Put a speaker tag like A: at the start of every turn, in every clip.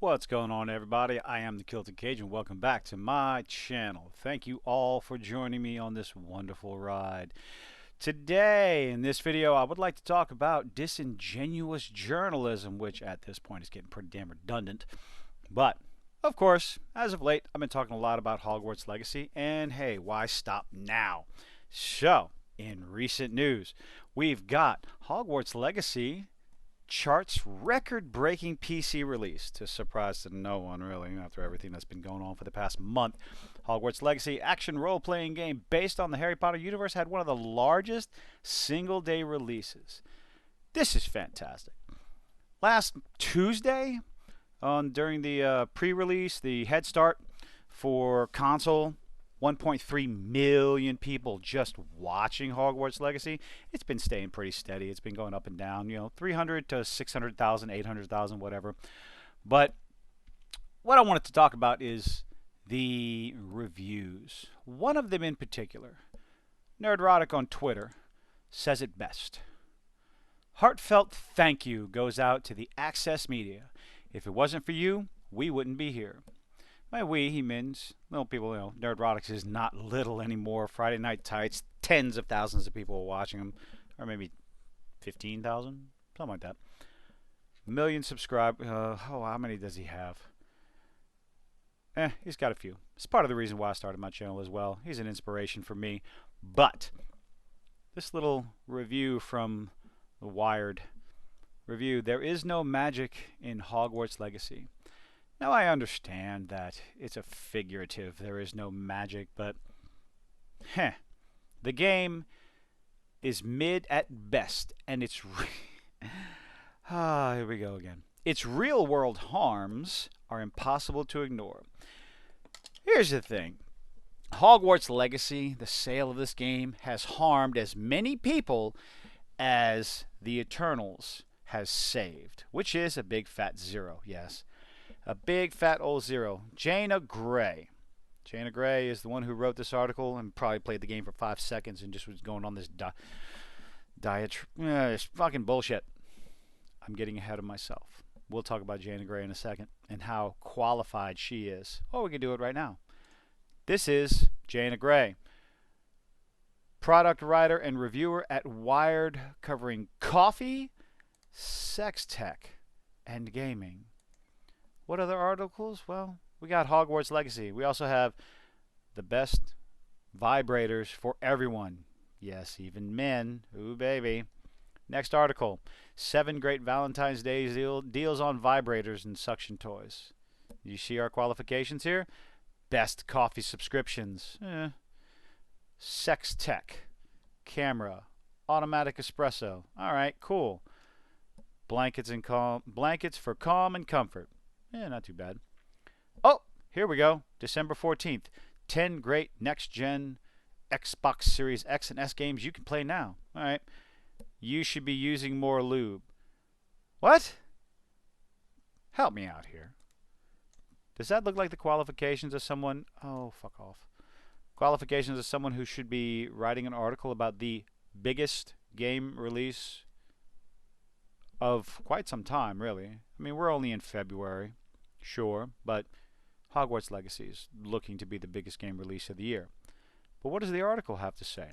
A: What's going on, everybody? I am the Kilted Cajun. Welcome back to my channel. Thank you all for joining me on this wonderful ride. Today, in this video, I would like to talk about disingenuous journalism, which at this point is getting pretty damn redundant. But, of course, as of late, I've been talking a lot about Hogwarts Legacy, and hey, why stop now? So, in recent news, we've got Hogwarts Legacy charts record-breaking PC release, to surprise to no one really after everything that's been going on for the past month. Hogwarts Legacy action role-playing game based on the Harry Potter universe had one of the largest single-day releases. This is fantastic. Last Tuesday, during the pre-release, the head start for console, 1.3 million people just watching Hogwarts Legacy. It's been staying pretty steady. It's been going up and down, 300 to 600,000, 800,000, whatever. But what I wanted to talk about is the reviews. One of them in particular, Nerdrotic on Twitter, says it best. Heartfelt thank you goes out to the Access Media. If it wasn't for you, we wouldn't be here. By we, he means, little people, Nerdrotics is not little anymore. Friday Night Tights, tens of thousands of people watching them, or maybe 15,000, something like that. Million subscribers. How many does he have? He's got a few. It's part of the reason why I started my channel as well. He's an inspiration for me. But this little review from the Wired review, there is no magic in Hogwarts Legacy. Now, I understand that it's a figurative, there is no magic, but the game is mid at best, and it's here we go again. Its real-world harms are impossible to ignore. Here's the thing. Hogwarts Legacy, the sale of this game, has harmed as many people as the Eternals has saved, which is a big fat zero, yes. A big fat old zero. Jana Gray. Jana Gray is the one who wrote this article and probably played the game for 5 seconds and just was going on this diatribe. It's fucking bullshit. I'm getting ahead of myself. We'll talk about Jana Gray in a second and how qualified she is. Or we can do it right now. This is Jana Gray, product writer and reviewer at Wired, covering coffee, sex tech, and gaming. What other articles? Well, we got Hogwarts Legacy. We also have the best vibrators for everyone. Yes, even men. Ooh, baby. Next article. 7 great Valentine's Day deals on vibrators and suction toys. You see our qualifications here? Best coffee subscriptions. Sex tech. Camera. Automatic espresso. All right, cool. Blankets for calm and comfort. Not too bad. Oh, here we go. December 14th. 10 great next-gen Xbox Series X and S games you can play now. All right. You should be using more lube. What? Help me out here. Does that look like the qualifications of someone? Oh, fuck off. Qualifications of someone who should be writing an article about the biggest game release of quite some time, really. I mean, we're only in February. Sure, but Hogwarts Legacy is looking to be the biggest game release of the year. But what does the article have to say?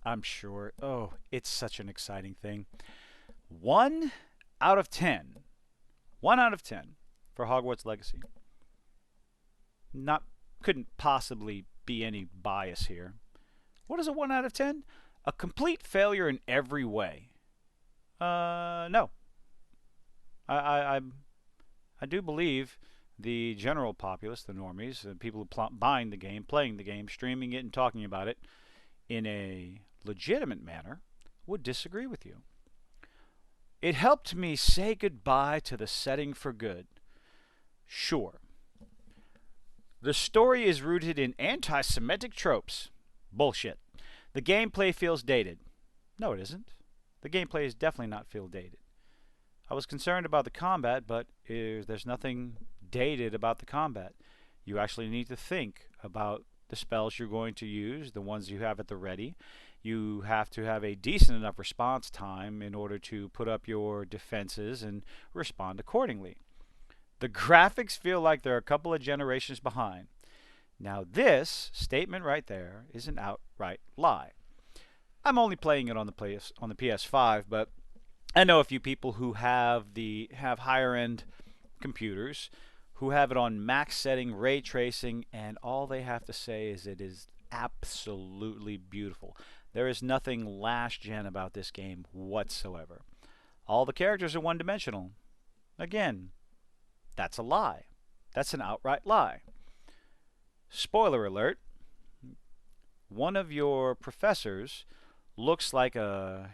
A: I'm sure. Oh, it's such an exciting thing. 1 out of 10. 1 out of 10 for Hogwarts Legacy. Couldn't possibly be any bias here. What is a 1 out of 10? A complete failure in every way. No. I do believe the general populace, the normies, the people who buying the game, playing the game, streaming it, and talking about it in a legitimate manner would disagree with you. It helped me say goodbye to the setting for good. Sure. The story is rooted in anti-Semitic tropes. Bullshit. The gameplay feels dated. No, it isn't. The gameplay is definitely not feel dated. I was concerned about the combat, but there's nothing dated about the combat. You actually need to think about the spells you're going to use, the ones you have at the ready. You have to have a decent enough response time in order to put up your defenses and respond accordingly. The graphics feel like they're a couple of generations behind. Now, this statement right there is an outright lie. I'm only playing it on the PS5, but I know a few people who have higher end computers who have it on max setting, ray tracing, and all they have to say is it is absolutely beautiful. There is nothing last gen about this game whatsoever. All the characters are one dimensional. Again, that's a lie. That's an outright lie. Spoiler alert, one of your professors looks like a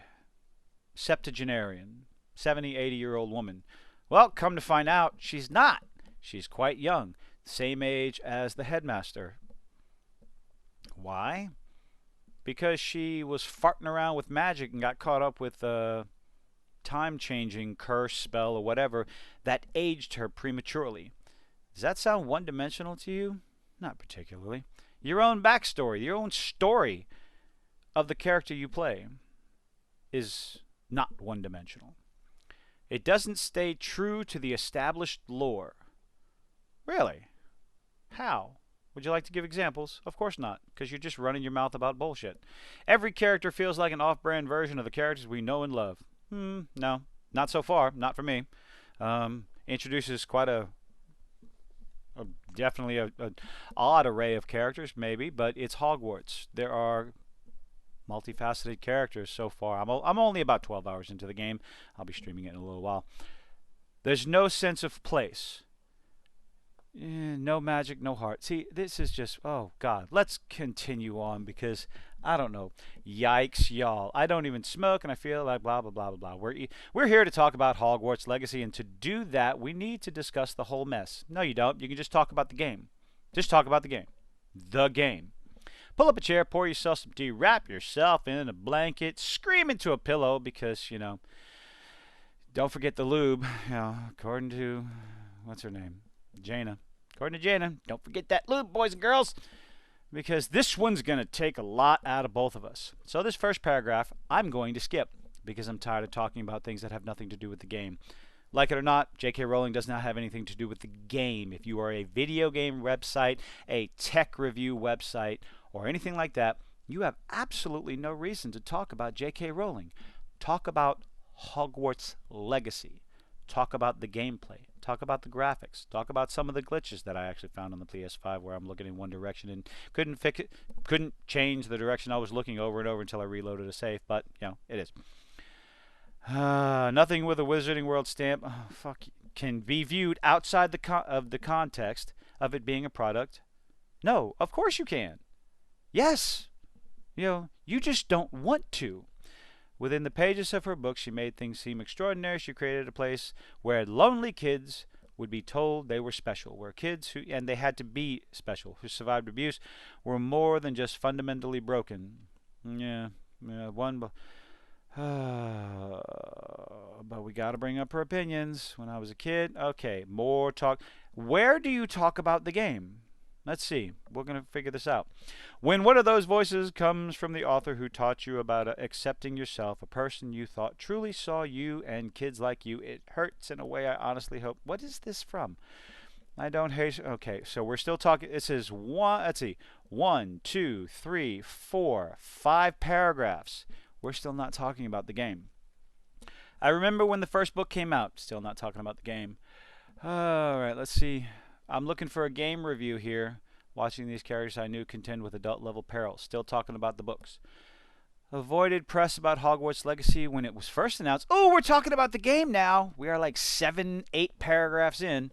A: septuagenarian, 70, 80-year-old woman. Well, come to find out, she's not. She's quite young, same age as the headmaster. Why? Because she was farting around with magic and got caught up with a time-changing curse, spell, or whatever that aged her prematurely. Does that sound one-dimensional to you? Not particularly. Your own backstory, your own story of the character you play is not one-dimensional. It doesn't stay true to the established lore. Really? How? Would you like to give examples? Of course not, because you're just running your mouth about bullshit. Every character feels like an off-brand version of the characters we know and love. No, not so far. Not for me. Introduces quite definitely a odd array of characters, maybe, but it's Hogwarts. There are multifaceted characters so far. I'm only about 12 hours into the game. I'll be streaming it in a little while. There's no sense of place. No magic, no heart. See, this is just, oh God. Let's continue on because, I don't know. Yikes, y'all. I don't even smoke and I feel like blah, blah, blah, blah, blah. We're here to talk about Hogwarts Legacy, and to do that, we need to discuss the whole mess. No, you don't. You can just talk about the game. Just talk about the game. The game. Pull up a chair, pour yourself some tea, wrap yourself in a blanket, scream into a pillow because, don't forget the lube. According to, what's her name? Jaina. According to Jaina, don't forget that lube, boys and girls, because this one's going to take a lot out of both of us. So this first paragraph, I'm going to skip because I'm tired of talking about things that have nothing to do with the game. Like it or not, J.K. Rowling does not have anything to do with the game. If you are a video game website, a tech review website, or anything like that, you have absolutely no reason to talk about J.K. Rowling. Talk about Hogwarts Legacy. Talk about the gameplay. Talk about the graphics. Talk about some of the glitches that I actually found on the PS5 where I'm looking in one direction and couldn't fix it, couldn't change the direction I was looking over and over until I reloaded a save, but, it is. Nothing with a Wizarding World stamp can be viewed outside of the context of it being a product. No, of course you can. Yes. You just don't want to. Within the pages of her book, she made things seem extraordinary. She created a place where lonely kids would be told they were special, where kids and they had to be special, who survived abuse, were more than just fundamentally broken. But we got to bring up her opinions. When I was a kid, okay, more talk. Where do you talk about the game? Let's see. We're going to figure this out. When one of those voices comes from the author who taught you about accepting yourself, a person you thought truly saw you and kids like you, it hurts in a way I honestly hope. What is this from? I don't hate. Okay, so we're still talking. It says let's see. 1, 2, 3, 4, 5 paragraphs. We're still not talking about the game. I remember when the first book came out. Still not talking about the game. All right, let's see. I'm looking for a game review here. Watching these characters I knew contend with adult-level perils. Still talking about the books. Avoided press about Hogwarts Legacy when it was first announced. Oh, we're talking about the game now. We are like 7, 8 paragraphs in.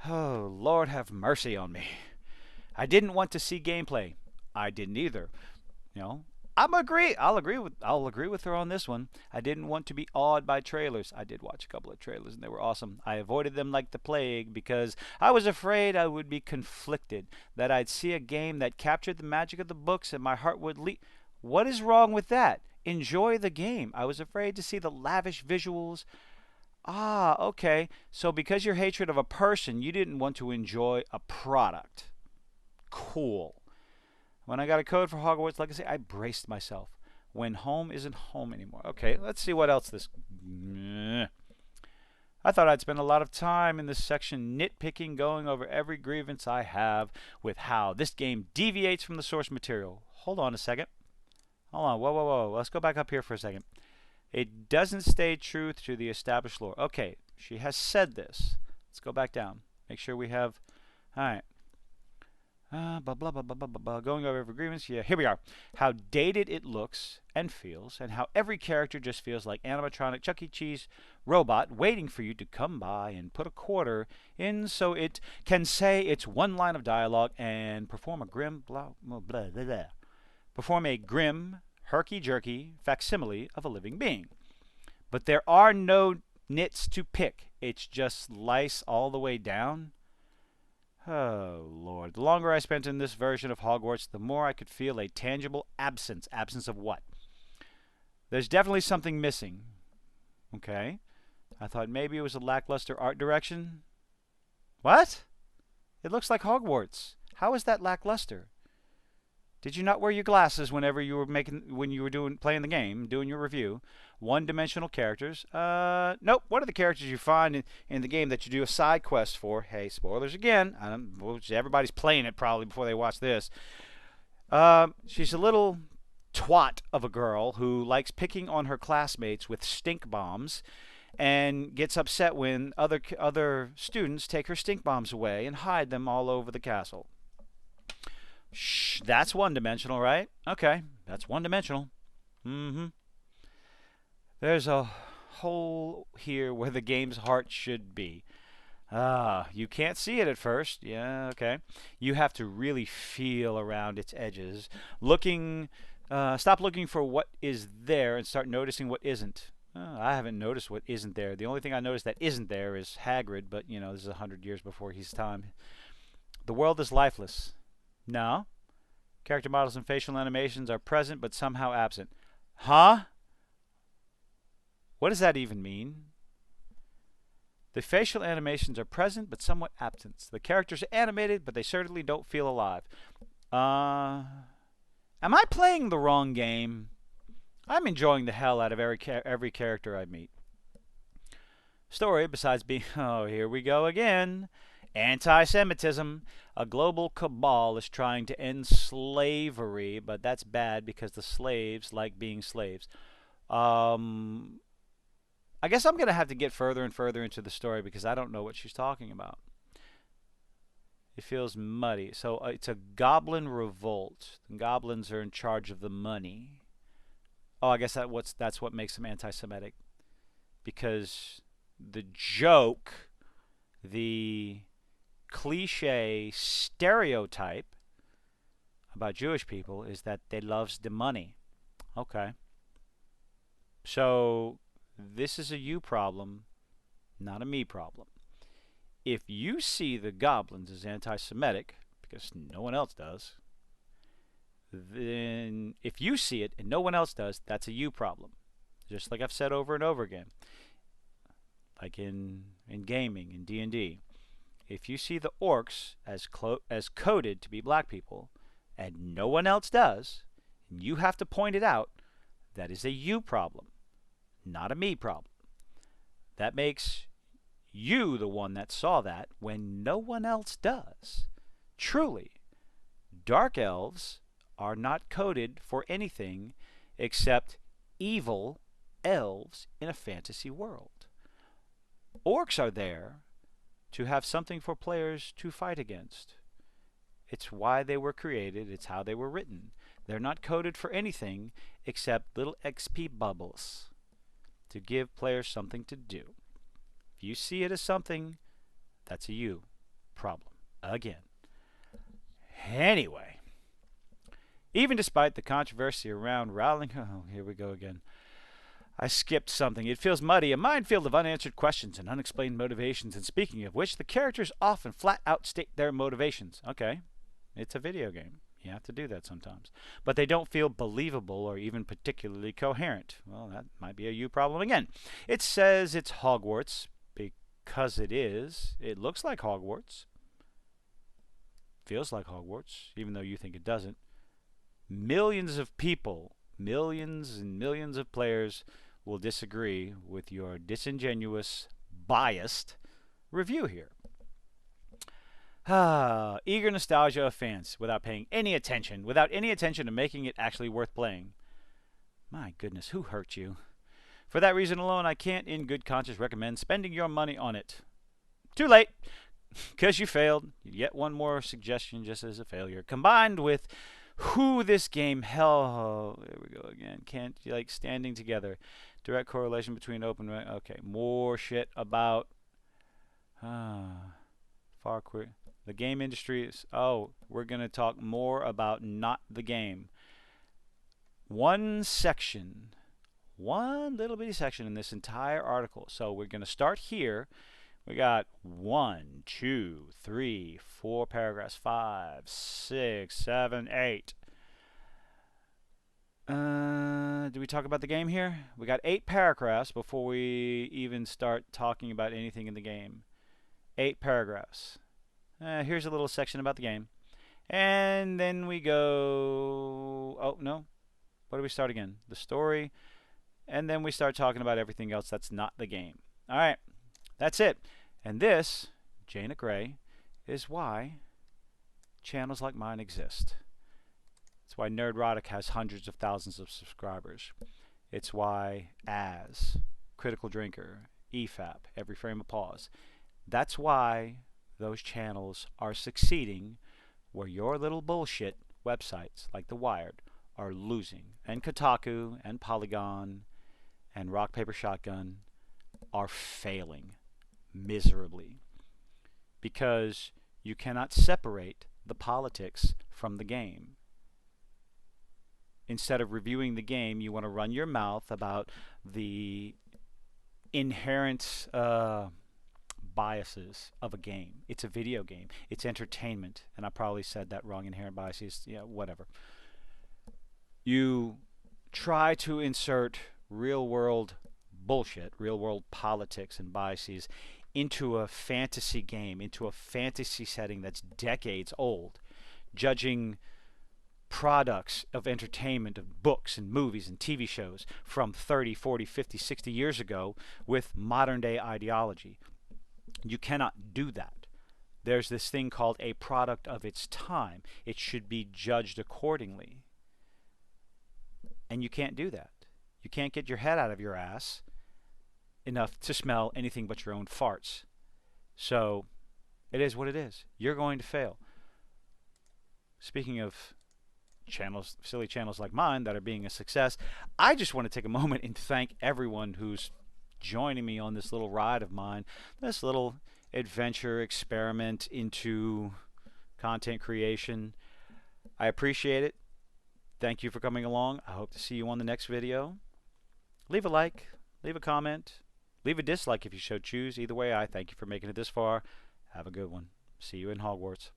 A: Oh, Lord have mercy on me. I didn't want to see gameplay. I didn't either. I'll agree with her on this one. I didn't want to be awed by trailers. I did watch a couple of trailers and they were awesome. I avoided them like the plague because I was afraid I would be conflicted, that I'd see a game that captured the magic of the books and my heart would leap. What is wrong with that? Enjoy the game. I was afraid to see the lavish visuals. Okay. So because your hatred of a person, you didn't want to enjoy a product. Cool. When I got a code for Hogwarts Legacy, I braced myself. When home isn't home anymore. Okay, let's see what else this... I thought I'd spend a lot of time in this section nitpicking, going over every grievance I have with how this game deviates from the source material. Hold on a second. Hold on. Whoa, whoa, whoa. Let's go back up here for a second. It doesn't stay true to the established lore. Okay, she has said this. Let's go back down. Make sure we have... All right. Blah, blah, blah, blah, blah, blah, blah. Going over every grievance. Yeah, here we are. How dated it looks and feels, and how every character just feels like animatronic Chuck E. Cheese robot waiting for you to come by and put a quarter in so it can say its one line of dialogue and perform a grim perform a grim, herky-jerky facsimile of a living being. But there are no nits to pick. It's just lice all the way down. Oh, Lord. The longer I spent in this version of Hogwarts, the more I could feel a tangible absence. Absence of what? There's definitely something missing. Okay. I thought maybe it was a lackluster art direction. What? It looks like Hogwarts. How is that lackluster? Did you not wear your glasses whenever you were playing the game, doing your review? One-dimensional characters. Nope. What are the characters you find in the game that you do a side quest for? Hey, spoilers again. Everybody's playing it probably before they watch this. She's a little twat of a girl who likes picking on her classmates with stink bombs and gets upset when other students take her stink bombs away and hide them all over the castle. Shh, that's one-dimensional, right? Okay, that's one-dimensional. There's a hole here where the game's heart should be. You can't see it at first. Yeah, okay. You have to really feel around its edges. Stop looking for what is there and start noticing what isn't. I haven't noticed what isn't there. The only thing I noticed that isn't there is Hagrid, but, this is 100 years before his time. The world is lifeless. No. Character models and facial animations are present but somehow absent. Huh? What does that even mean? The facial animations are present but somewhat absent. The characters are animated but they certainly don't feel alive. Am I playing the wrong game? I'm enjoying the hell out of every character I meet. Story, besides being... Oh, here we go again. Anti-Semitism. A global cabal is trying to end slavery, but that's bad because the slaves like being slaves. I guess I'm going to have to get further and further into the story because I don't know what she's talking about. It feels muddy. So it's a goblin revolt. The goblins are in charge of the money. Oh, I guess that's what makes them anti-Semitic. Because the joke, the cliche stereotype about Jewish people is that they loves the money. Okay. So this is a you problem, not a me problem. If you see the goblins as anti-Semitic, because no one else does, then if you see it and no one else does, that's a you problem. Just like I've said over and over again. Like in gaming, in D&D. If you see the orcs as coded to be black people, and no one else does, and you have to point it out, that is a you problem, not a me problem. That makes you the one that saw that when no one else does. Truly, dark elves are not coded for anything except evil elves in a fantasy world. Orcs are there to have something for players to fight against. It's why they were created. It's how they were written. They're not coded for anything except little XP bubbles to give players something to do. If you see it as something, that's a you problem. Again. Anyway, even despite the controversy around Rowling... Oh, here we go again. I skipped something. It feels muddy, a minefield of unanswered questions and unexplained motivations. And speaking of which, the characters often flat out state their motivations. Okay, it's a video game. You have to do that sometimes. But they don't feel believable or even particularly coherent. Well, that might be a you problem again. It says it's Hogwarts because it is. It looks like Hogwarts. Feels like Hogwarts, even though you think it doesn't. Millions of people, millions and millions of players will disagree with your disingenuous biased review here. Eager nostalgia of fans without paying any attention, to making it actually worth playing. My goodness, who hurt you? For that reason alone, I can't in good conscience recommend spending your money on it. Too late, because you failed. Yet one more suggestion just as a failure. Combined with who this game, hell, there we go again. Can't, like, standing together. Direct correlation between open, okay, more shit about, far queer. The game industry is, oh, we're going to talk more about not the game. One little bitty section in this entire article. So we're going to start here. We got 1, 2, 3, 4 paragraphs, 5, 6, 7, 8. Do we talk about the game here? We got 8 paragraphs before we even start talking about anything in the game. 8 paragraphs. Here's a little section about the game. And then we go... Oh, no. What do we start again? The story. And then we start talking about everything else that's not the game. All right. That's it. And this, Jaina Gray, is why channels like mine exist. It's why Nerdrotic has hundreds of thousands of subscribers. It's why As, Critical Drinker, EFAP, Every Frame of Pause. That's why those channels are succeeding where your little bullshit websites like The Wired are losing. And Kotaku and Polygon and Rock Paper Shotgun are failing miserably because you cannot separate the politics from the game. Instead of reviewing the game, you want to run your mouth about the inherent biases of a game. It's a video game. It's entertainment. And I probably said that wrong. Inherent biases, yeah, whatever. You try to insert real world bullshit, real world politics and biases into a fantasy game, into a fantasy setting that's decades old, judging products of entertainment, of books and movies and TV shows from 30, 40, 50, 60 years ago with modern day ideology. You cannot do that. There's this thing called a product of its time. It should be judged accordingly. And you can't do that. You can't get your head out of your ass enough to smell anything but your own farts. So it is what it is. You're going to fail. Speaking of channels, silly channels like mine that are being a success, I just want to take a moment and thank everyone who's joining me on this little ride of mine, this little adventure experiment into content creation. I appreciate it. Thank you for coming along. I hope to see you on the next video. Leave a like, leave a comment, leave a dislike if you so choose. Either way, I thank you for making it this far. Have a good one. See you in Hogwarts.